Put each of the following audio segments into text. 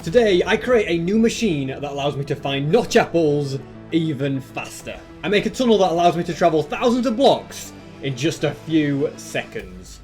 Today, I create a new machine that allows me to find notch apples even faster. I make a tunnel that allows me to travel thousands of blocks in just a few seconds.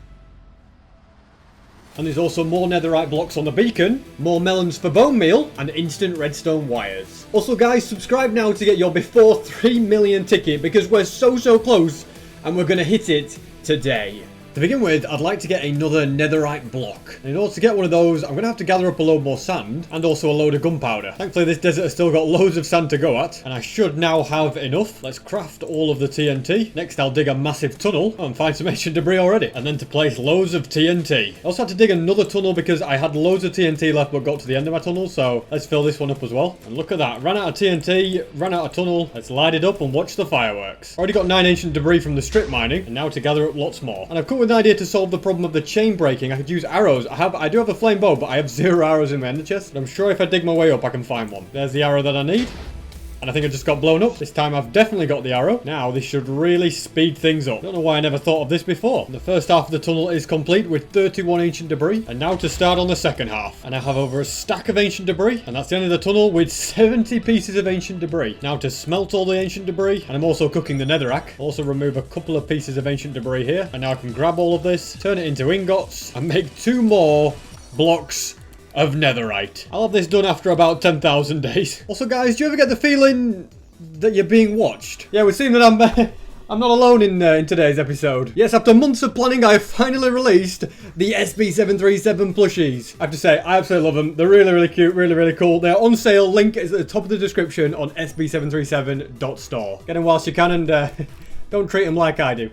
And there's also more netherite blocks on the beacon, more melons for bone meal, and instant redstone wires. Also guys, subscribe now to get your before 3 million ticket because we're so close and we're gonna hit it today. To begin with, I'd like to get another netherite block. And in order to get one of those, I'm going to have to gather up a load more sand and also a load of gunpowder. Thankfully, this desert has still got loads of sand to go at, and I should now have enough. Let's craft all of the TNT. Next, I'll dig a massive tunnel and find some ancient debris already. And then to place loads of TNT. I also had to dig another tunnel because I had loads of TNT left but got to the end of my tunnel, so let's fill this one up as well. And look at that. Ran out of TNT, ran out of tunnel. Let's light it up and watch the fireworks. Already got 9 ancient debris from the strip mining, and now to gather up lots more. And I've come with an idea to solve the problem of the chain breaking. I could use arrows. I do have a flame bow, but I have 0 arrows in my ender chest. But I'm sure if I dig my way up, I can find one. There's the arrow that I need. And I think I just got blown up. This time I've definitely got the arrow. Now this should really speed things up. Don't know why I never thought of this before. The first half of the tunnel is complete with 31 ancient debris. And now to start on the second half. And I have over a stack of ancient debris. And that's the end of the tunnel with 70 pieces of ancient debris. Now to smelt all the ancient debris. And I'm also cooking the netherrack. Also remove a couple of pieces of ancient debris here. And now I can grab all of this, turn it into ingots, and make 2 more blocks of netherite. I'll have this done after about 10,000 days. Also guys, do you ever get the feeling that you're being watched? Yeah, it seems that I'm not alone in today's episode. Yes, after months of planning, I have finally released the SB737 plushies. I have to say, I absolutely love them. They're really cute, really cool. They're on sale. Link is at the top of the description on sb737.store. Get them whilst you can and don't treat them like I do.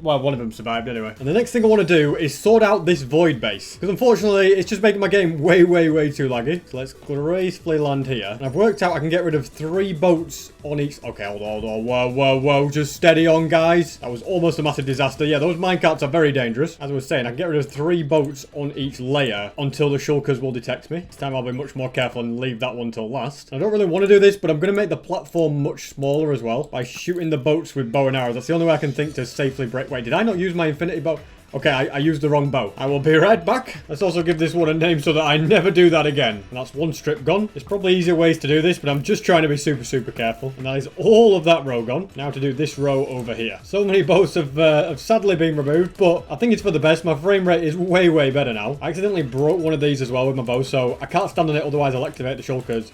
Well, one of them survived anyway. And the next thing I want to do is sort out this void base. Because unfortunately, it's just making my game way too laggy. So let's gracefully land here. And I've worked out I can get rid of 3 boats on each... Okay, hold on. Whoa. Just steady on, guys. That was almost a massive disaster. Yeah, those minecarts are very dangerous. As I was saying, I can get rid of 3 boats on each layer until the shulkers will detect me. This time I'll be much more careful and leave that one till last. And I don't really want to do this, but I'm going to make the platform much smaller as well by shooting the boats with bow and arrows. That's the only way I can think to safely break. Wait, did I not use my infinity bow? Okay, I used the wrong bow. I will be right back. Let's also give this one a name so that I never do that again. And that's 1 strip gone. There's probably easier ways to do this, but I'm just trying to be super careful. And that is all of that row gone. Now to do this row over here. So many boats have sadly been removed, but I think it's for the best. My frame rate is way better now. I accidentally broke one of these as well with my bow, so I can't stand on it, otherwise I'll activate the shulkers.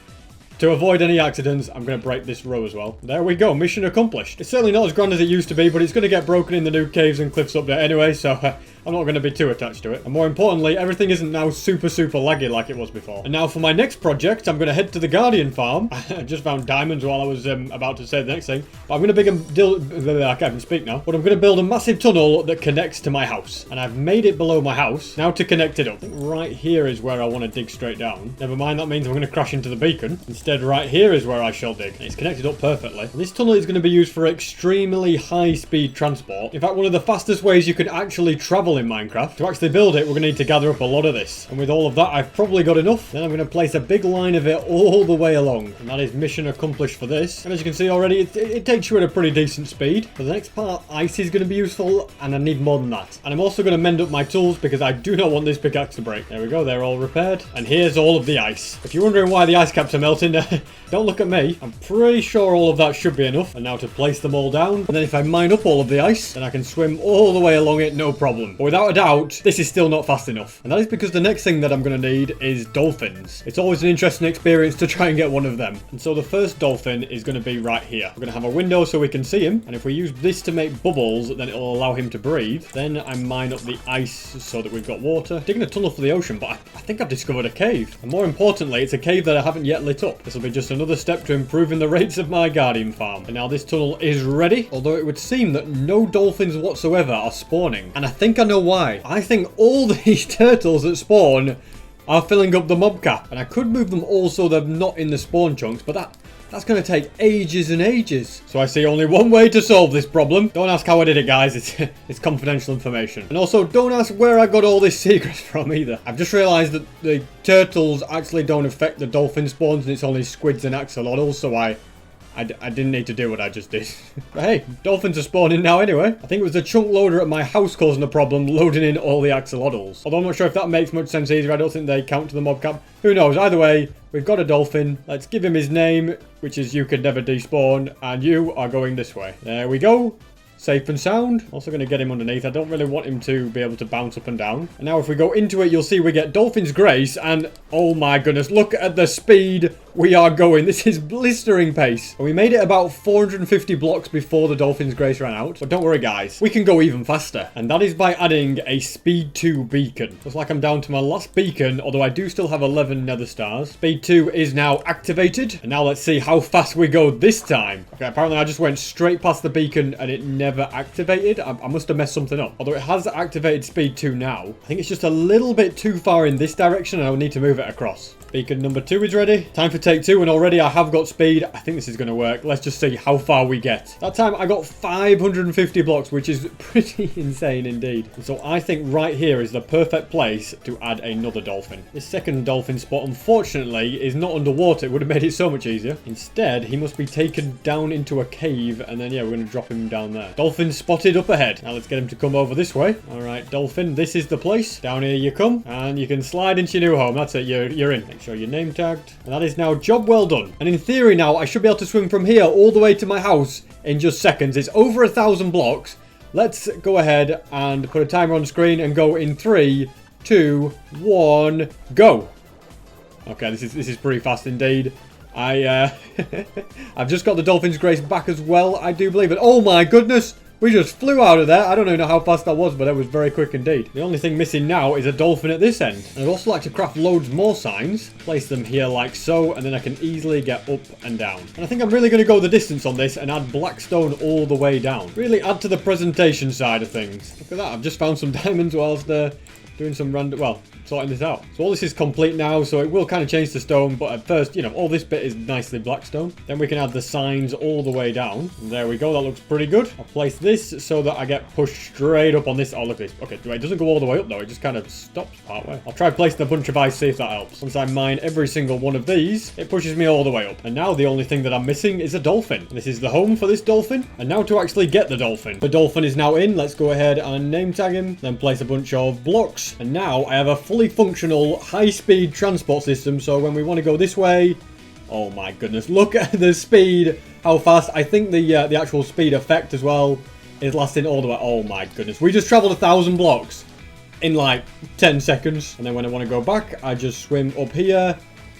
To avoid any accidents, I'm going to break this row as well. There we go, mission accomplished. It's certainly not as grand as it used to be, but it's going to get broken in the new caves and cliffs up there anyway, so I'm not going to be too attached to it. And more importantly, everything isn't now super laggy like it was before. And now for my next project, I'm going to head to the Guardian farm. I just found diamonds while I was about to say the next thing. But I'm going to I can't even speak now. But I'm going to build a massive tunnel that connects to my house. And I've made it below my house. Now to connect it up. I think right here is where I want to dig straight down. Never mind, that means I'm going to crash into the beacon. Instead, right here is where I shall dig. And it's connected up perfectly. And this tunnel is going to be used for extremely high-speed transport. In fact, one of the fastest ways you can actually travel in Minecraft. To actually build it, we're going to need to gather up a lot of this. And with all of that, I've probably got enough. Then I'm going to place a big line of it all the way along. And that is mission accomplished for this. And as you can see already, it takes you at a pretty decent speed. For the next part, ice is going to be useful. And I need more than that. And I'm also going to mend up my tools because I do not want this pickaxe to break. There we go. They're all repaired. And here's all of the ice. If you're wondering why the ice caps are melting, don't look at me. I'm pretty sure all of that should be enough. And now to place them all down. And then if I mine up all of the ice, then I can swim all the way along it, no problem. But without a doubt, this is still not fast enough. And that is because the next thing that I'm going to need is dolphins. It's always an interesting experience to try and get one of them. And so the first dolphin is going to be right here. We're going to have a window so we can see him. And if we use this to make bubbles, then it'll allow him to breathe. Then I mine up the ice so that we've got water. Digging a tunnel for the ocean, but I think I've discovered a cave. And more importantly, it's a cave that I haven't yet lit up. This will be just another step to improving the rates of my Guardian farm. And now this tunnel is ready. Although it would seem that no dolphins whatsoever are spawning. And I think I know why. I think all these turtles that spawn are filling up the mob cap. And I could move them all so they're not in the spawn chunks, but that's going to take ages and ages. So I see only one way to solve this problem. Don't ask how I did it, guys. It's confidential information. And also, don't ask where I got all this secrets from either. I've just realised that the turtles actually don't affect the dolphin spawns and it's only squids and axolotls. So I I didn't need to do what I just did. But hey, dolphins are spawning now anyway. I think it was the chunk loader at my house causing the problem, loading in all the axolotls. Although I'm not sure if that makes much sense either. I don't think they count to the mob cap. Who knows? Either way, we've got a dolphin. Let's give him his name, which is You Can Never Despawn. And you are going this way. There we go. Safe and sound. Also going to get him underneath. I don't really want him to be able to bounce up and down. And now if we go into it, you'll see we get Dolphin's Grace. And oh my goodness, look at the speed we are going. This is blistering pace. And we made it about 450 blocks before the Dolphin's Grace ran out. But don't worry, guys. We can go even faster. And that is by adding a Speed 2 beacon. Looks like I'm down to my last beacon, although I do still have 11 nether stars. Speed 2 is now activated. And now let's see how fast we go this time. Okay, apparently I just went straight past the beacon and it never activated. I must have messed something up. Although it has activated Speed 2 now. I think it's just a little bit too far in this direction and I'll need to move it across. Beacon number 2 is ready. Time for take 2, and already I have got speed. I think this is going to work. Let's just see how far we get. That time I got 550 blocks, which is pretty insane indeed. And so I think right here is the perfect place to add another dolphin. This second dolphin spot, unfortunately, is not underwater. It would have made it so much easier. Instead, he must be taken down into a cave, and then, yeah, we're going to drop him down there. Dolphin spotted up ahead. Now let's get him to come over this way. All right, dolphin, this is the place. Down here you come, and you can slide into your new home. That's it. You're in. Make sure your name tagged. And that is now job well done. And in theory now, I should be able to swim from here all the way to my house in just seconds. It's over 1,000 blocks. Let's go ahead and put a timer on screen and go in 3, 2, 1, go. Okay, this is pretty fast indeed. I've just got the Dolphin's Grace back as well, I do believe it. Oh my goodness! We just flew out of there. I don't even know how fast that was, but it was very quick indeed. The only thing missing now is a dolphin at this end. And I'd also like to craft loads more signs. Place them here like so, and then I can easily get up and down. And I think I'm really going to go the distance on this and add blackstone all the way down. Really add to the presentation side of things. Look at that. I've just found some diamonds whilst doing some random, well, sorting this out. So all this is complete now, so it will kind of change to stone, but at first, you know, all this bit is nicely blackstone. Then we can add the signs all the way down. And there we go, that looks pretty good. I'll place this so that I get pushed straight up on this. Oh, look at this. Okay, it doesn't go all the way up though, it just kind of stops partway. I'll try placing a bunch of ice, see if that helps. Once I mine every single one of these, it pushes me all the way up. And now the only thing that I'm missing is a dolphin. This is the home for this dolphin. And now to actually get the dolphin. The dolphin is now in. Let's go ahead and name tag him, then place a bunch of blocks. And now I have a fully functional high-speed transport system, so when we want to go this way, oh my goodness, look at the speed, how fast. I think the actual speed effect as well is lasting all the way. Oh my goodness, we just traveled 1,000 blocks in like 10 seconds, and then when I want to go back, I just swim up here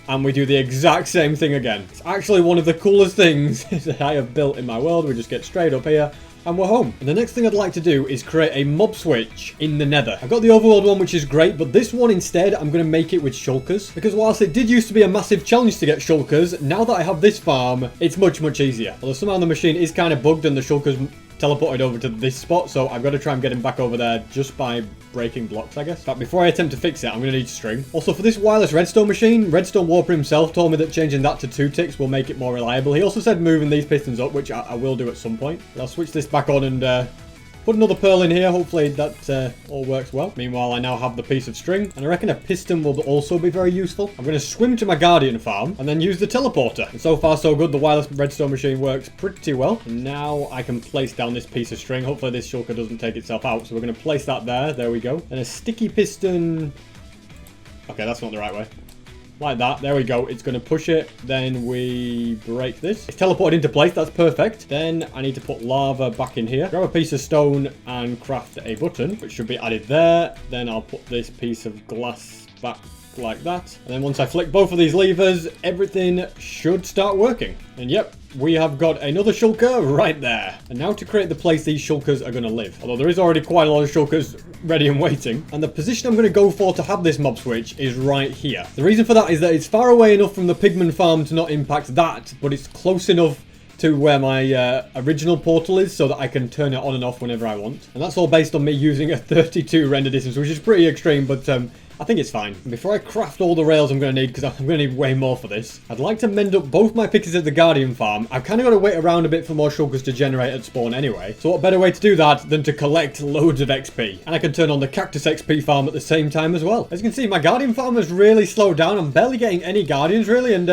and we do the exact same thing again. It's actually one of the coolest things that I have built in my world. We just get straight up here and we're home. And the next thing I'd like to do is create a mob switch in the Nether. I've got the overworld one, which is great, but this one instead, I'm going to make it with shulkers. Because whilst it did used to be a massive challenge to get shulkers, now that I have this farm, it's much, much easier. Although somehow the machine is kind of bugged and the shulkers teleported over to this spot, so I've got to try and get him back over there just by breaking blocks, I guess. But before I attempt to fix it, I'm going to need string. Also, for this wireless redstone machine, Redstone Warper himself told me that changing that to 2 ticks will make it more reliable. He also said moving these pistons up, which I will do at some point. But I'll switch this back on and put another pearl in here. Hopefully that all works well. Meanwhile, I now have the piece of string, and I reckon a piston will also be very useful. I'm going to swim to my guardian farm and then use the teleporter. And so far, so good. The wireless redstone machine works pretty well. And now I can place down this piece of string. Hopefully this shulker doesn't take itself out. So we're going to place that there. There we go. And a sticky piston. Okay, that's not the right way. Like that. There we go. It's going to push it. Then we break this. It's teleported into place. That's perfect. Then I need to put lava back in here. Grab a piece of stone and craft a button, which should be added there. Then I'll put this piece of glass back like that. And then once I flick both of these levers, everything should start working. And yep, we have got another shulker right there. And now to create the place these shulkers are going to live. Although there is already quite a lot of shulkers ready and waiting. And the position I'm going to go for to have this mob switch is right here. The reason for that is that it's far away enough from the pigman farm to not impact that, but it's close enough to where my original portal is so that I can turn it on and off whenever I want. And that's all based on me using a 32 render distance, which is pretty extreme, but I think it's fine. Before I craft all the rails I'm going to need, because I'm going to need way more for this, I'd like to mend up both my pickaxes at the Guardian farm. I've kind of got to wait around a bit for more shulkers to generate at spawn anyway. So what better way to do that than to collect loads of XP? And I can turn on the Cactus XP farm at the same time as well. As you can see, my Guardian farm has really slowed down. I'm barely getting any Guardians really, and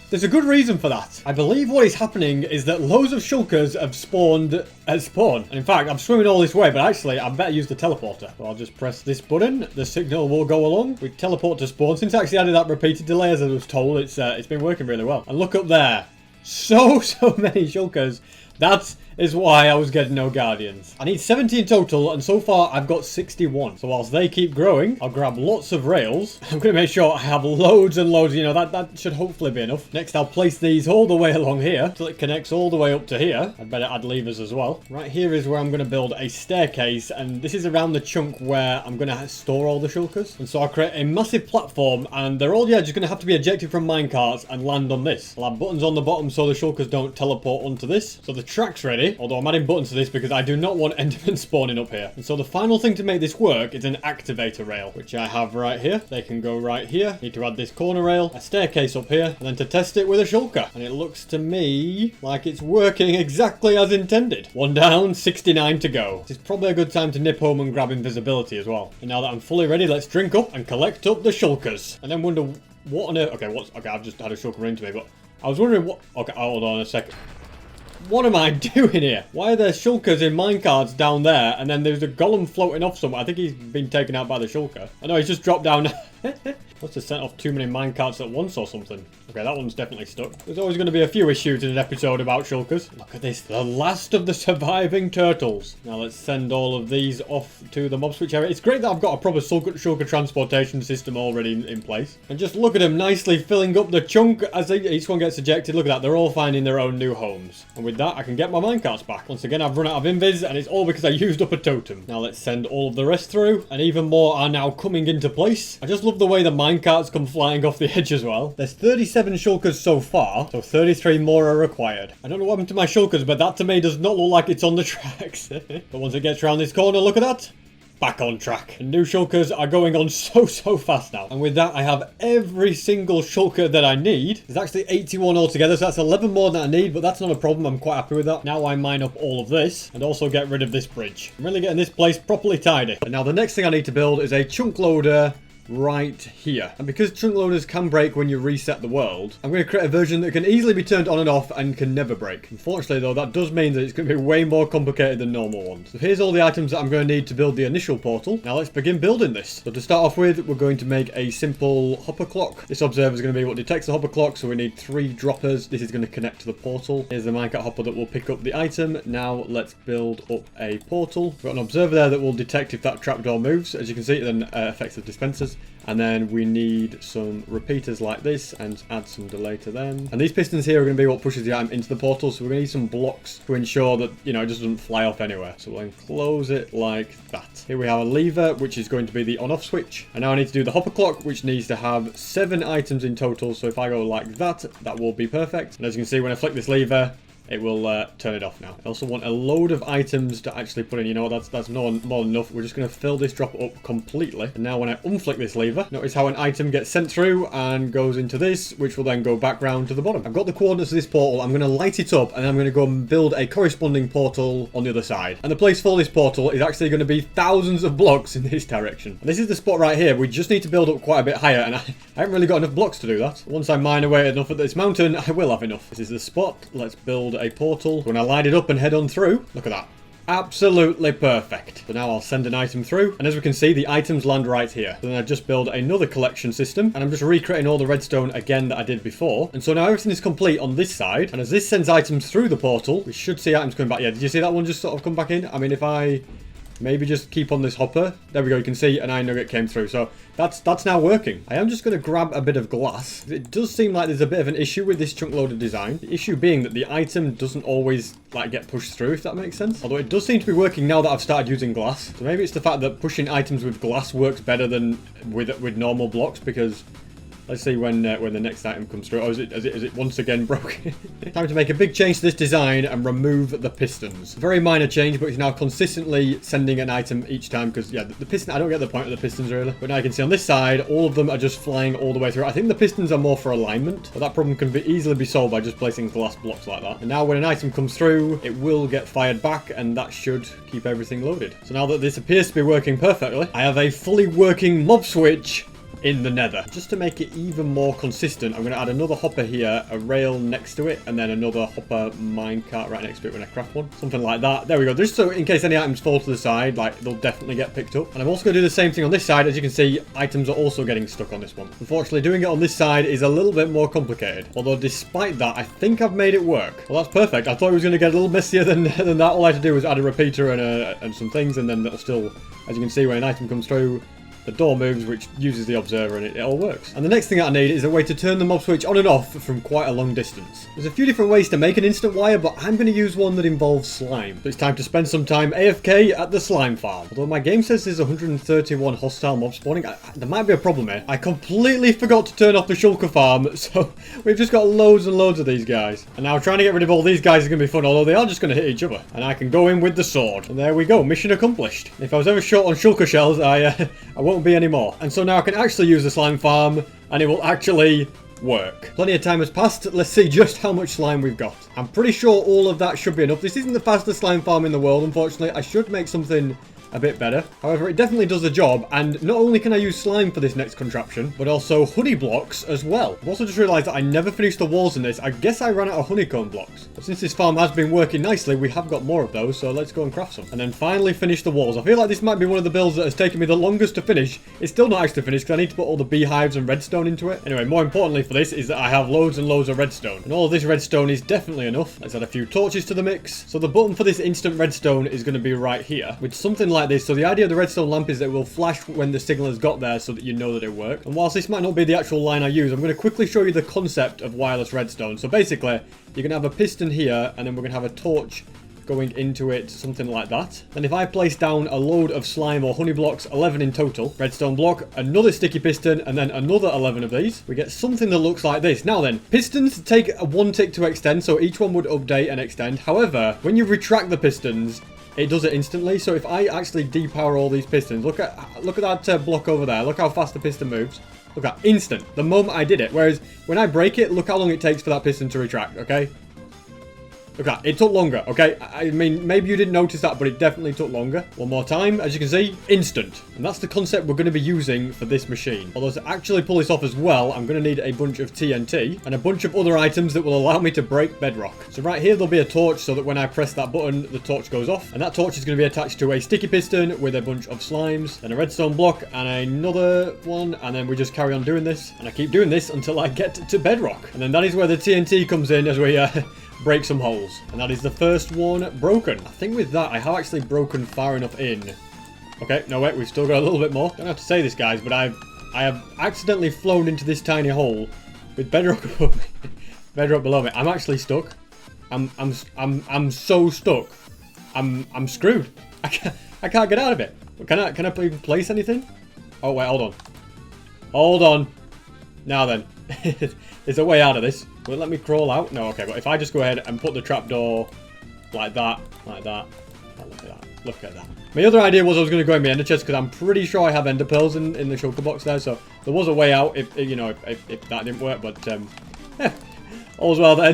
There's a good reason for that. I believe what is happening is that loads of shulkers have spawned at spawn. And in fact, I'm swimming all this way, but actually, I better use the teleporter. So I'll just press this button. The signal will go along. We teleport to spawn. Since I actually added that repeated delay, as I was told, it's been working really well. And look up there. So many shulkers. That is why I was getting no guardians. I need 70 in total, and so far I've got 61. So whilst they keep growing, I'll grab lots of rails. I'm going to make sure I have loads and loads. You know, that should hopefully be enough. Next, I'll place these all the way along here till it connects all the way up to here. I'd better add levers as well. Right here is where I'm going to build a staircase, and this is around the chunk where I'm going to store all the shulkers. And so I'll create a massive platform, and they're all, just going to have to be ejected from minecarts and land on this. I'll have buttons on the bottom so the shulkers don't teleport onto this. So the track's ready. Although I'm adding buttons to this because I do not want endermen spawning up here. And so the final thing to make this work is an activator rail, which I have right here. They can go right here. Need to add this corner rail, a staircase up here, and then to test it with a shulker. And it looks to me like it's working exactly as intended. 1 down, 69 to go. This is probably a good time to nip home and grab invisibility as well. And now that I'm fully ready, let's drink up and collect up the shulkers. And then wonder what on earth... Okay, I've just had a shulker into me, but I was wondering what... Okay, hold on a second. What am I doing here? Why are there shulkers in minecarts down there? And then there's a golem floating off somewhere. I think he's been taken out by the shulker. I know he's just dropped down. Must have sent off too many minecarts at once or something. Okay, that one's definitely stuck. There's always going to be a few issues in an episode about shulkers. Look at this. The last of the surviving turtles. Now let's send all of these off to the mob switch area. It's great that I've got a proper shulker transportation system already in place. And just look at them nicely filling up the chunk as each one gets ejected. Look at that. They're all finding their own new homes. And with that, I can get my minecarts back. Once again, I've run out of invis, and it's all because I used up a totem. Now let's send all of the rest through. And even more are now coming into place. I just love the way the minecarts come flying off the edge as well. There's 37 shulkers so far, so 33 more are required. I don't know what happened to my shulkers, but that to me does not look like it's on the tracks. But once it gets around this corner, look at that. Back on track. And new shulkers are going on so fast now. And with that, I have every single shulker that I need. There's actually 81 altogether, so that's 11 more than I need, but that's not a problem. I'm quite happy with that. Now I mine up all of this and also get rid of this bridge. I'm really getting this place properly tidy. And now the next thing I need to build is a chunk loader right here. And because chunk loaders can break when you reset the world, I'm going to create a version that can easily be turned on and off and can never break. Unfortunately though, that does mean that it's going to be way more complicated than normal ones. So here's all the items that I'm going to need to build the initial portal. Now let's begin building this. So to start off with, we're going to make a simple hopper clock. This observer is going to be what detects the hopper clock, so we need 3 droppers. This is going to connect to the portal. Here's the minecart hopper that will pick up the item. Now let's build up a portal. We've got an observer there that will detect if that trapdoor moves. As you can see, it then affects the dispensers. And then we need some repeaters like this and add some delay to them. And these pistons here are going to be what pushes the item into the portal. So we're going to need some blocks to ensure that, it just doesn't fly off anywhere. So we'll close it like that. Here we have a lever, which is going to be the on-off switch. And now I need to do the hopper clock, which needs to have 7 items in total. So if I go like that, that will be perfect. And as you can see, when I flick this lever, it will turn it off now. I also want a load of items to actually put in. You know what, that's more than enough. We're just going to fill this drop up completely. And now when I unflick this lever, notice how an item gets sent through and goes into this, which will then go back round to the bottom. I've got the coordinates of this portal. I'm going to light it up, and I'm going to go and build a corresponding portal on the other side. And the place for this portal is actually going to be thousands of blocks in this direction. And this is the spot right here. We just need to build up quite a bit higher, and I haven't really got enough blocks to do that. Once I mine away enough at this mountain, I will have enough. This is the spot. Let's build a portal. When I light it up and head on through, look at that. Absolutely perfect. So now I'll send an item through, and as we can see, the items land right here. So then I just build another collection system, and I'm just recreating all the redstone again that I did before. And so now everything is complete on this side, and as this sends items through the portal, we should see items coming back. Yeah, did you see that one just sort of come back in? I mean, if I maybe just keep on this hopper. There we go, you can see an iron nugget came through. So that's now working. I am just going to grab a bit of glass. It does seem like there's a bit of an issue with this chunk loader design. The issue being that the item doesn't always get pushed through, if that makes sense. Although it does seem to be working now that I've started using glass. So maybe it's the fact that pushing items with glass works better than with normal blocks, because let's see when the next item comes through. Oh, is it once again broken? Time to make a big change to this design and remove the pistons. Very minor change, but it's now consistently sending an item each time, because, yeah, the piston, I don't get the point of the pistons, really. But now you can see on this side, all of them are just flying all the way through. I think the pistons are more for alignment, but that problem can easily be solved by just placing glass blocks like that. And now when an item comes through, it will get fired back, and that should keep everything loaded. So now that this appears to be working perfectly, I have a fully working mob switch in the Nether. Just to make it even more consistent, I'm going to add another hopper here, a rail next to it, and then another hopper minecart right next to it when I craft one. Something like that. There we go. Just so in case any items fall to the side, like, they'll definitely get picked up. And I'm also going to do the same thing on this side. As you can see, items are also getting stuck on this one. Unfortunately, doing it on this side is a little bit more complicated. Although, despite that, I think I've made it work. Well, that's perfect. I thought it was going to get a little messier than that. All I had to do was add a repeater and some things, and then that'll still, as you can see, when an item comes through, the door moves, which uses the observer, and it all works. And the next thing that I need is a way to turn the mob switch on and off from quite a long distance. There's a few different ways to make an instant wire, but I'm going to use one that involves slime. So it's time to spend some time AFK at the slime farm. Although my game says there's 131 hostile mobs spawning, there might be a problem here. I completely forgot to turn off the shulker farm, so we've just got loads and loads of these guys. And now trying to get rid of all these guys is going to be fun, although they are just going to hit each other. And I can go in with the sword. And there we go, mission accomplished. If I was ever short on shulker shells, I won't be anymore. And so now I can actually use the slime farm, and it will actually work. Plenty of time has passed. Let's see just how much slime we've got. I'm pretty sure all of that should be enough. This isn't the fastest slime farm in the world, unfortunately. I should make something a bit better. However, it definitely does the job, and not only can I use slime for this next contraption, but also honey blocks as well. I've also just realised that I never finished the walls in this. I guess I ran out of honeycomb blocks. But since this farm has been working nicely, we have got more of those, so let's go and craft some. And then finally finish the walls. I feel like this might be one of the builds that has taken me the longest to finish. It's still not actually finished, because I need to put all the beehives and redstone into it. Anyway, more importantly for this is that I have loads and loads of redstone. And all of this redstone is definitely enough. Let's add a few torches to the mix. So the button for this instant redstone is going to be right here, with something like this. So the idea of the redstone lamp is that it will flash when the signal has got there so that you know that it worked. And whilst this might not be the actual line I use, I'm going to quickly show you the concept of wireless redstone. So basically, you're going to have a piston here, and then we're going to have a torch going into it, something like that. And if I place down a load of slime or honey blocks, 11 in total, redstone block, another sticky piston, and then another 11 of these, we get something that looks like this. Now then, pistons take one tick to extend, so each one would update and extend. However, when you retract the pistons, it does it instantly. So if I actually depower all these pistons, look at that block over there. Look how fast the piston moves. Look at instant, the moment I did it. Whereas when I break it, look how long it takes for that piston to retract, okay? Look at that, it took longer, okay? I mean, maybe you didn't notice that, but it definitely took longer. One more time, as you can see, instant. And that's the concept we're going to be using for this machine. Although to actually pull this off as well, I'm going to need a bunch of TNT and a bunch of other items that will allow me to break bedrock. So right here, there'll be a torch so that when I press that button, the torch goes off. And that torch is going to be attached to a sticky piston with a bunch of slimes, then a redstone block and another one. And then we just carry on doing this. And I keep doing this until I get to bedrock. And then that is where the TNT comes in as we break some holes. And that is the first one broken. I think with that, I have actually broken far enough in. Okay, no wait, we've still got a little bit more. Don't have to say this, guys, but I have accidentally flown into this tiny hole with bedrock above me. Bedrock below me. I'm actually stuck. I'm so stuck. I'm screwed. I can't get out of it. Can I even place anything? Oh wait, hold on. Hold on. Now then. There's a way out of this. Will it let me crawl out? No, okay, but if I just go ahead and put the trapdoor like that. Oh, look at that. Look at that. My other idea was I was going to go in my ender chest because I'm pretty sure I have ender pearls in the shulker box there, so there was a way out if that didn't work, but yeah. All's well then.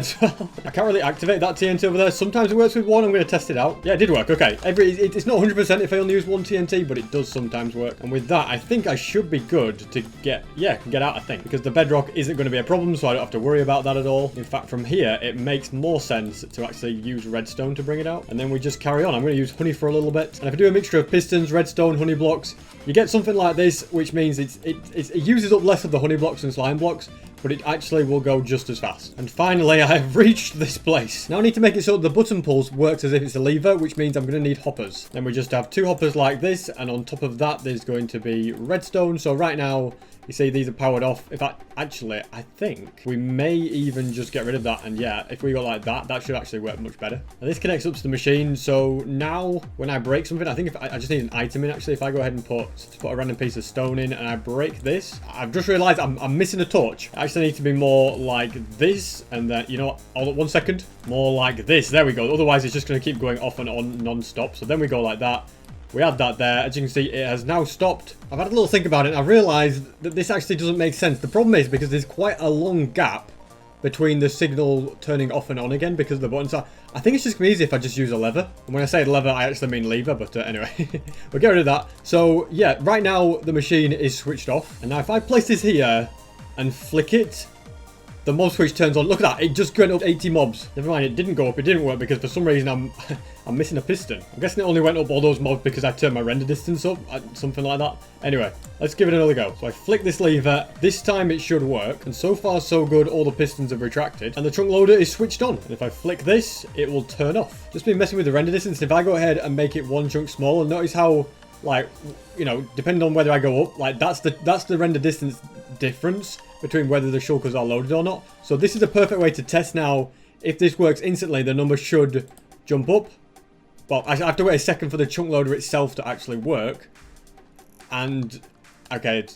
I can't really activate that TNT over there. Sometimes it works with one. I'm going to test it out. Yeah, it did work. Okay. It's not 100% if I only use one TNT, but it does sometimes work. And with that, I think I should be good to get out, I think. Because the bedrock isn't going to be a problem, so I don't have to worry about that at all. In fact, from here, it makes more sense to actually use redstone to bring it out. And then we just carry on. I'm going to use honey for a little bit. And if I do a mixture of pistons, redstone, honey blocks, you get something like this, which means it uses up less of the honey blocks and slime blocks, but it actually will go just as fast. And finally, I have reached this place. Now I need to make it so the button pulls works as if it's a lever, which means I'm going to need hoppers. Then we just have 2 hoppers like this, and on top of that, there's going to be redstone. So right now, you see these are powered off. In fact, actually, I think we may even just get rid of that. And yeah, if we go like that, that should actually work much better. And this connects up to the machine. So now when I break something, I think if I just need an item in actually. If I go ahead and put a random piece of stone in and I break this, I've just realized I'm missing a torch. I actually need to be more like this. And then, you know what? Hold up 1 second. More like this. There we go. Otherwise, it's just going to keep going off and on non-stop. So then we go like that. We add that there. As you can see, it has now stopped. I've had a little think about it, and I've realised that this actually doesn't make sense. The problem is because there's quite a long gap between the signal turning off and on again because of the buttons. So I think it's just going to be easy if I just use a lever. And when I say lever, I actually mean lever, but anyway, we'll get rid of that. So yeah, right now the machine is switched off. And now if I place this here and flick it, the mob switch turns on. Look at that, it just went up 80 mobs. Never mind, it didn't go up, it didn't work because for some reason I'm missing a piston. I'm guessing it only went up all those mobs because I turned my render distance up, something like that. Anyway, let's give it another go. So I flick this lever, this time it should work. And so far so good, all the pistons have retracted. And the trunk loader is switched on. And if I flick this, it will turn off. Just been messing with the render distance. If I go ahead and make it one chunk smaller, notice how, like, you know, depending on whether I go up, like that's the render distance difference between whether the shulkers are loaded or not. So this is a perfect way to test now. If this works instantly, the number should jump up. But I have to wait a second for the chunk loader itself to actually work. And okay,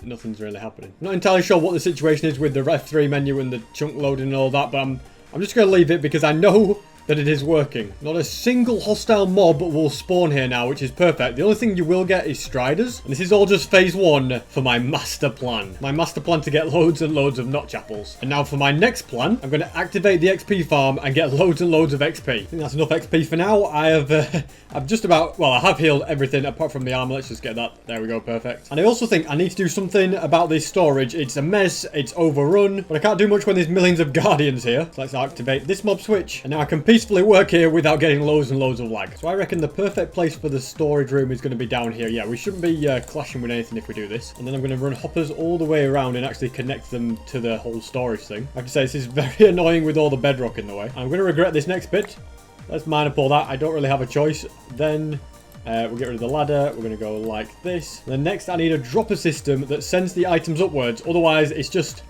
nothing's really happening. Not entirely sure what the situation is with the F3 menu and the chunk loading and all that, but I'm just going to leave it because I know that it is working. Not a single hostile mob will spawn here now, which is perfect. The only thing you will get is striders. And this is all just phase 1 for my master plan. My master plan to get loads and loads of notch apples. And now for my next plan, I'm going to activate the XP farm and get loads and loads of XP. I think that's enough XP for now. I have, I've just about, well, I have healed everything apart from the armor. Let's just get that. There we go, perfect. And I also think I need to do something about this storage. It's a mess, it's overrun, but I can't do much when there's millions of guardians here. So let's activate this mob switch. And now I can peacefully work here without getting loads and loads of lag. So I reckon the perfect place for the storage room is going to be down here. Yeah, we shouldn't be clashing with anything if we do this. And then I'm going to run hoppers all the way around and actually connect them to the whole storage thing. I have to say, this is very annoying with all the bedrock in the way. I'm going to regret this next bit. Let's mine up all that. I don't really have a choice. Then we'll get rid of the ladder. We're going to go like this. Then next, I need a dropper system that sends the items upwards. Otherwise, it's just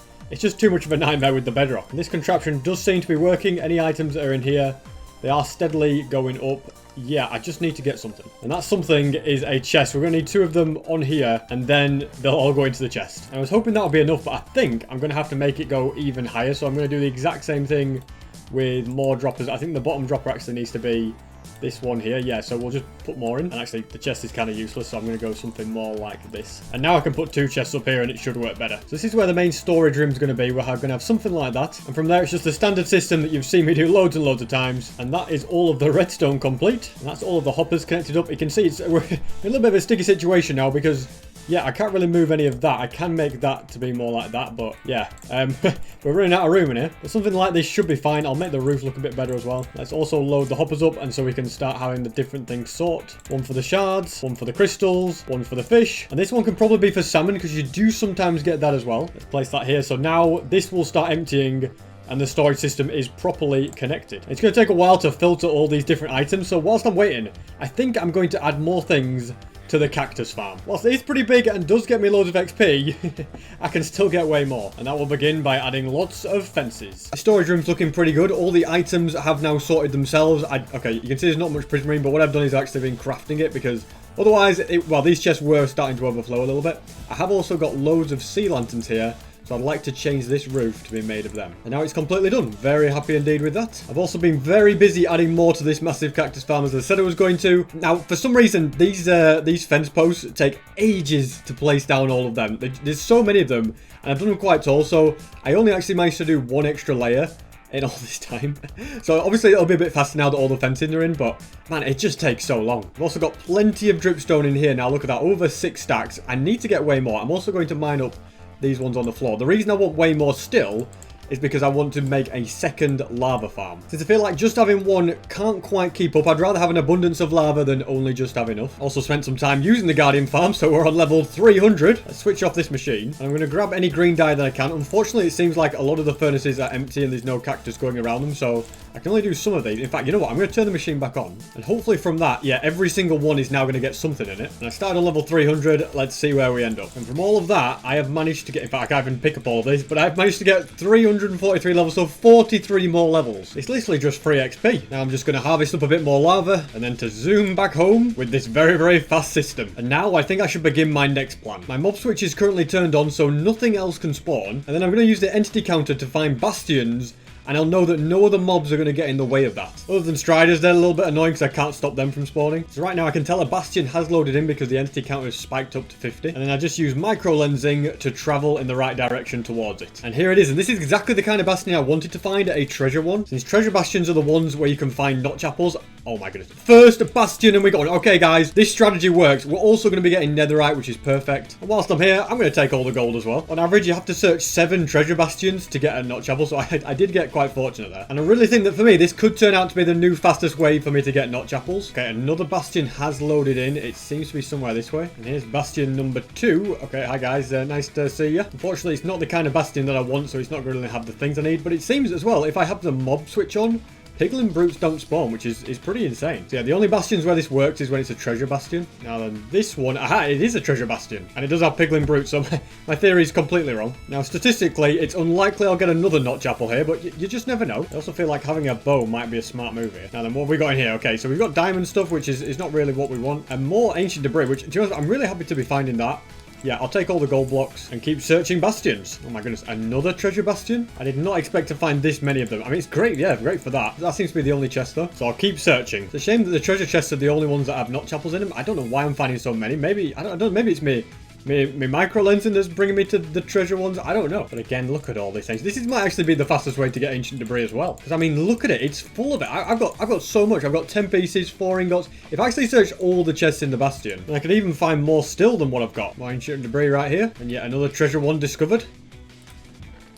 too much of a nightmare with the bedrock. And this contraption does seem to be working. Any items that are in here, they are steadily going up. Yeah, I just need to get something. And that something is a chest. We're going to need 2 of them on here, and then they'll all go into the chest. And I was hoping that would be enough, but I think I'm going to have to make it go even higher. So I'm going to do the exact same thing with more droppers. I think the bottom dropper actually needs to be this one here. Yeah, so we'll just put more in. And actually, the chest is kind of useless, so I'm going to go something more like this. And now I can put 2 chests up here, and it should work better. So this is where the main storage room is going to be. We're going to have something like that. And from there, it's just the standard system that you've seen me do loads and loads of times. And that is all of the redstone complete. And that's all of the hoppers connected up. You can see we're in a little bit of a sticky situation now because, yeah, I can't really move any of that. I can make that to be more like that, but yeah. We're running out of room in here. But something like this should be fine. I'll make the roof look a bit better as well. Let's also load the hoppers up, and so we can start having the different things sort. One for the shards, one for the crystals, one for the fish. And this one can probably be for salmon, because you do sometimes get that as well. Let's place that here. So now this will start emptying, and the storage system is properly connected. It's going to take a while to filter all these different items. So whilst I'm waiting, I think I'm going to add more things to the cactus farm. Whilst it is pretty big and does get me loads of XP, I can still get way more. And that will begin by adding lots of fences. The storage room's looking pretty good. All the items have now sorted themselves. Okay, you can see there's not much prismarine, but what I've done is actually been crafting it, because otherwise, well, these chests were starting to overflow a little bit. I have also got loads of sea lanterns here, so I'd like to change this roof to be made of them. And now it's completely done. Very happy indeed with that. I've also been very busy adding more to this massive cactus farm, as I said I was going to. Now, for some reason, these fence posts take ages to place down all of them. There's so many of them, and I've done them quite tall, so I only actually managed to do 1 extra layer in all this time. So obviously it'll be a bit faster now that all the fencing are in, but man, it just takes so long. I've also got plenty of dripstone in here now. Look at that, over 6 stacks. I need to get way more. I'm also going to mine up these ones on the floor. The reason I want way more still is because I want to make a second lava farm. Since I feel like just having one can't quite keep up, I'd rather have an abundance of lava than only just have enough. Also spent some time using the Guardian farm, so we're on level 300. Let's switch off this machine. And I'm going to grab any green dye that I can. Unfortunately, it seems like a lot of the furnaces are empty and there's no cactus going around them, so I can only do some of these. In fact, you know what? I'm going to turn the machine back on. And hopefully from that, yeah, every single one is now going to get something in it. And I started on level 300. Let's see where we end up. And from all of that, I have managed to get, in fact, I can't even pick up all of this, but I've managed to get 343 levels, so 43 more levels. It's literally just free XP. Now I'm just going to harvest up a bit more lava and then to zoom back home with this very, very fast system. And now I think I should begin my next plan. My mob switch is currently turned on, so nothing else can spawn. And then I'm going to use the entity counter to find bastions and I'll know that no other mobs are going to get in the way of that. Other than Striders, they're a little bit annoying because I can't stop them from spawning. So right now I can tell a Bastion has loaded in because the entity counter is spiked up to 50. And then I just use micro lensing to travel in the right direction towards it. And here it is. And this is exactly the kind of Bastion I wanted to find, a treasure one. Since treasure Bastions are the ones where you can find notch apples. Oh my goodness. First Bastion and we're going. Okay guys, this strategy works. We're also going to be getting netherite, which is perfect. And whilst I'm here, I'm going to take all the gold as well. On average, you have to search 7 treasure Bastions to get a notch apple. So I did get quite fortunate there. And I really think that for me, this could turn out to be the new fastest way for me to get notch apples. Okay, another Bastion has loaded in. It seems to be somewhere this way. And here's Bastion number 2. Okay, hi guys. Nice to see you. Unfortunately, it's not the kind of Bastion that I want, so it's not going to really have the things I need. But it seems as well, if I have the mob switch on, Piglin Brutes don't spawn, which is pretty insane. So yeah, the only Bastions where this works is when it's a treasure Bastion. Now then, this one, aha, it is a treasure Bastion. And it does have Piglin Brutes, so my theory is completely wrong. Now, statistically, it's unlikely I'll get another notch apple here, but you just never know. I also feel like having a bow might be a smart move here. Now then, what have we got in here? Okay, so we've got diamond stuff, which is not really what we want. And more ancient debris, which, to be honest, I'm really happy to be finding that. Yeah, I'll take all the gold blocks and keep searching bastions. Oh my goodness, another treasure bastion? I did not expect to find this many of them. I mean, it's great, yeah, great for that. That seems to be the only chest though. So I'll keep searching. It's a shame that the treasure chests are the only ones that have notch apples in them. I don't know why I'm finding so many. Maybe, I don't know, maybe it's me micro lensing that's bringing me to the treasure ones. I don't know. But again, look at all these things. This might actually be the fastest way to get ancient debris as well. Because I mean, look at it. It's full of it. I've got so much. I've got 10 pieces, 4 ingots. If I actually search all the chests in the bastion, then I could even find more still than what I've got. More ancient debris right here. And yet another treasure one discovered.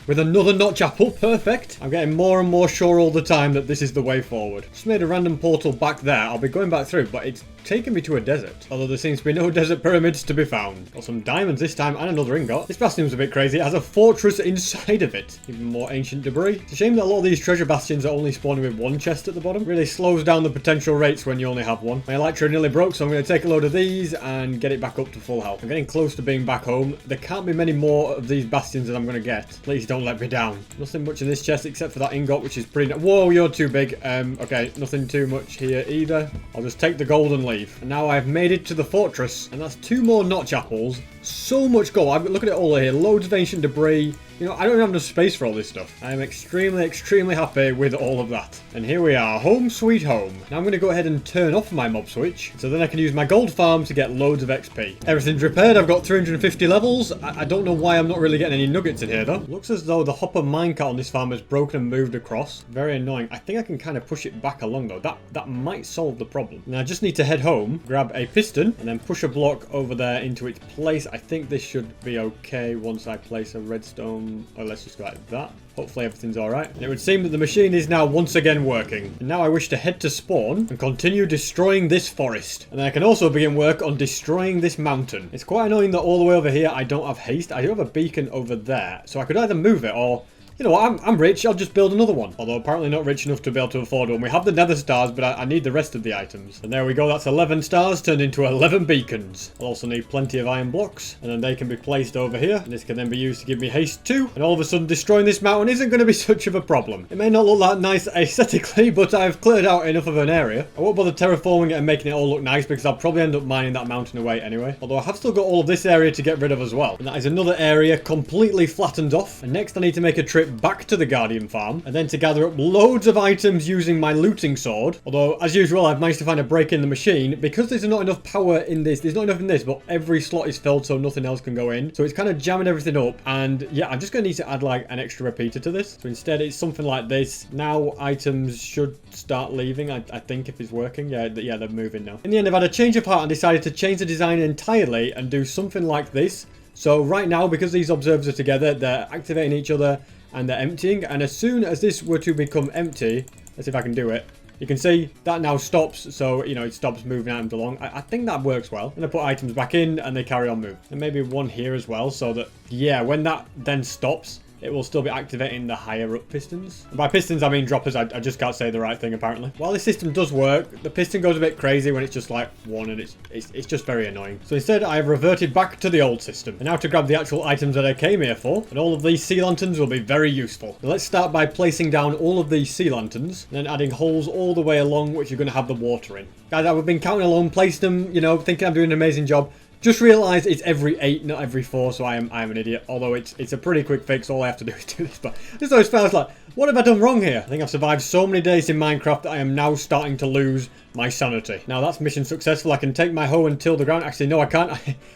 With another notch apple, perfect. I'm getting more and more sure all the time that this is the way forward. Just made a random portal back there. I'll be going back through, but it's taken me to a desert. Although there seems to be no desert pyramids to be found. Got some diamonds this time and another ingot. This bastion's a bit crazy. It has a fortress inside of it. Even more ancient debris. It's a shame that a lot of these treasure bastions are only spawning with one chest at the bottom. Really slows down the potential rates when you only have one. My elytra nearly broke, so I'm going to take a load of these and get it back up to full health. I'm getting close to being back home. There can't be many more of these bastions that I'm going to get. Please don't let me down. Nothing much in this chest except for that ingot, which is pretty... Whoa, you're too big. Okay, nothing too much here either. I'll just take the gold and leave. And now I've made it to the fortress, and that's 2 more notch apples. So much gold. Look at it all here. Loads of ancient debris. You know, I don't even have enough space for all this stuff. I am extremely, extremely happy with all of that. And here we are, home sweet home. Now I'm going to go ahead and turn off my mob switch, so then I can use my gold farm to get loads of XP. Everything's repaired. I've got 350 levels. I don't know why I'm not really getting any nuggets in here, though. Looks as though the hopper minecart on this farm is broken and moved across. Very annoying. I think I can kind of push it back along, though. That might solve the problem. Now I just need to head home, grab a piston, and then push a block over there into its place. I think this should be okay once I place a redstone. Oh, let's just go like that. Hopefully everything's alright. And it would seem that the machine is now once again working. And now I wish to head to spawn and continue destroying this forest. And then I can also begin work on destroying this mountain. It's quite annoying that all the way over here I don't have haste. I do have a beacon over there. So I could either move it or... You know what, I'm rich, I'll just build another one. Although apparently not rich enough to be able to afford one. We have the nether stars, but I need the rest of the items. And there we go, that's 11 stars turned into 11 beacons. I'll also need plenty of iron blocks, and then they can be placed over here. And this can then be used to give me haste too. And all of a sudden destroying this mountain isn't going to be such of a problem. It may not look that nice aesthetically, but I've cleared out enough of an area. I won't bother terraforming it and making it all look nice because I'll probably end up mining that mountain away anyway. Although I have still got all of this area to get rid of as well. And that is another area completely flattened off. And next I need to make a trip back to the Guardian farm, and then to gather up loads of items using my looting sword. Although, as usual, I've managed to find a break in the machine. Because there's not enough power in this, there's not enough in this, but every slot is filled so nothing else can go in. So it's kind of jamming everything up, and yeah, I'm just going to need to add like an extra repeater to this. So instead it's something like this. Now items should start leaving, I think, if it's working. Yeah, they're moving now. In the end, I've had a change of heart and decided to change the design entirely and do something like this. So right now, because these observers are together, they're activating each other and they're emptying. And as soon as this were to become empty, let's see if I can do it. You can see that now stops, so, you know, it stops moving items along. I think that works well. I'm going to put items back in and they carry on moving. And maybe one here as well, so that, yeah, when that then stops, it will still be activating the higher up pistons. And by pistons, I mean droppers. I just can't say the right thing, apparently. While this system does work, the piston goes a bit crazy when it's just like one, and it's just very annoying. So instead, I have reverted back to the old system. And now to grab the actual items that I came here for. And all of these sea lanterns will be very useful. So let's start by placing down all of these sea lanterns, and then adding holes all the way along, which are going to have the water in. Guys, I've been counting along, placed them, you know, thinking I'm doing an amazing job. Just realised it's every 8, not every 4, so I'm an idiot. Although it's a pretty quick fix, all I have to do is do this. But this always feels like, what have I done wrong here? I think I've survived so many days in Minecraft that I am now starting to lose my sanity. Now that's mission successful. I can take my hoe and till the ground. Actually, no, I can't.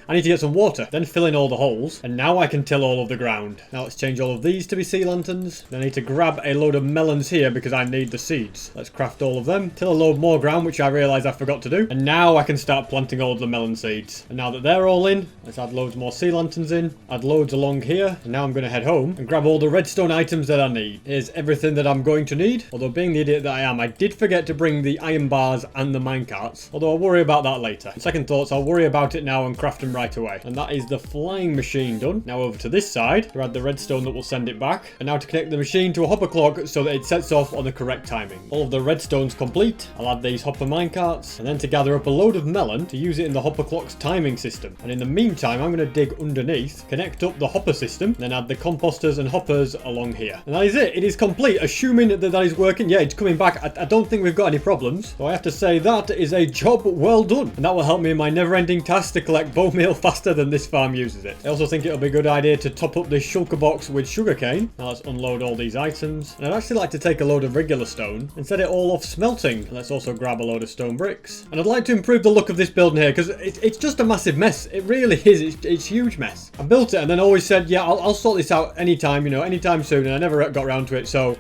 I need to get some water. Then fill in all the holes. And now I can till all of the ground. Now let's change all of these to be sea lanterns. Then I need to grab a load of melons here because I need the seeds. Let's craft all of them. Till a load more ground, which I realise I forgot to do. And now I can start planting all of the melon seeds. And now that they're all in, let's add loads more sea lanterns in. Add loads along here. And now I'm going to head home and grab all the redstone items that I need. Here's everything that I'm going to need. Although being the idiot that I am, I did forget to bring the iron bars and the minecarts. Although I'll worry about that later. Second thoughts, I'll worry about it now and craft them right away. And that is the flying machine done. Now over to this side to add the redstone that will send it back. And now to connect the machine to a hopper clock so that it sets off on the correct timing. All of the redstone's complete. I'll add these hopper minecarts. And then to gather up a load of melon to use it in the hopper clock's timing system. And in the meantime, I'm going to dig underneath, connect up the hopper system, then add the composters and hoppers along here. And that is it. It is complete. Assuming that that is working. Yeah, it's coming back. I don't think we've got any problems. So I have to say that is a job well done. And that will help me in my never-ending task to collect bone meal faster than this farm uses it. I also think it'll be a good idea to top up this shulker box with sugarcane. Now let's unload all these items. And I'd actually like to take a load of regular stone and set it all off smelting. And let's also grab a load of stone bricks. And I'd like to improve the look of this building here because it's just a massive mess. It really is. It's a huge mess. I built it and then always said, yeah, I'll sort this out anytime, you know, anytime soon. And I never got around to it. So,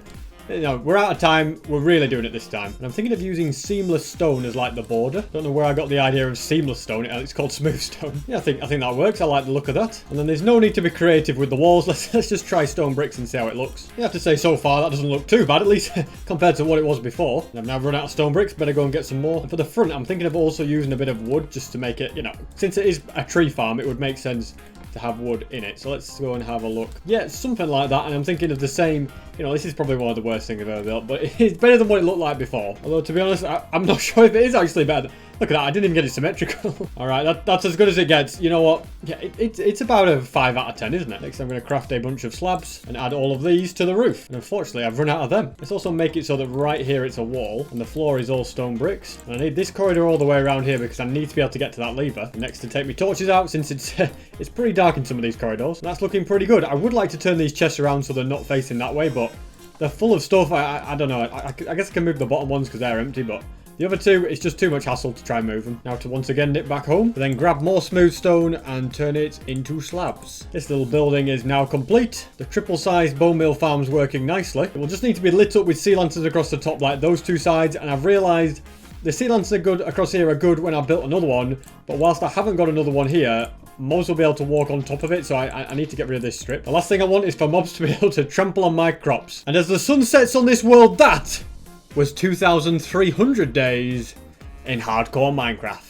you know, we're out of time. We're really doing it this time. And I'm thinking of using seamless stone as like the border. Don't know where I got the idea of seamless stone. It's called smooth stone. Yeah, I think that works. I like the look of that. And then there's no need to be creative with the walls. Let's just try stone bricks and see how it looks. You have to say so far that doesn't look too bad, at least compared to what it was before. And I've now run out of stone bricks. Better go and get some more. And for the front, I'm thinking of also using a bit of wood just to make it, you know, since it is a tree farm, it would make sense to have wood in it. So let's go and have a look. Yeah, something like that. And I'm thinking of the same, you know, this is probably one of the worst things I've ever built, but it's better than what it looked like before. Although, to be honest, I'm not sure if it is actually better. Look at that, I didn't even get it symmetrical. Alright, that's as good as it gets. You know what? Yeah, it's about a 5 out of 10, isn't it? Next, I'm going to craft a bunch of slabs and add all of these to the roof. And unfortunately, I've run out of them. Let's also make it so that right here it's a wall and the floor is all stone bricks. And I need this corridor all the way around here because I need to be able to get to that lever. And next, to take my torches out since it's pretty dark in some of these corridors. And that's looking pretty good. I would like to turn these chests around so they're not facing that way, but they're full of stuff. I don't know. I guess I can move the bottom ones because they're empty, but the other two, it's just too much hassle to try and move them. Now to once again nip back home, then grab more smooth stone and turn it into slabs. This little building is now complete. The triple-sized bone meal farm's working nicely. It will just need to be lit up with sea lanterns across the top like those two sides, and I've realised the sea lanterns are good across here are good when I built another one, but whilst I haven't got another one here, mobs will be able to walk on top of it, so I need to get rid of this strip. The last thing I want is for mobs to be able to trample on my crops. And as the sun sets on this world, that was 2,300 days in hardcore Minecraft.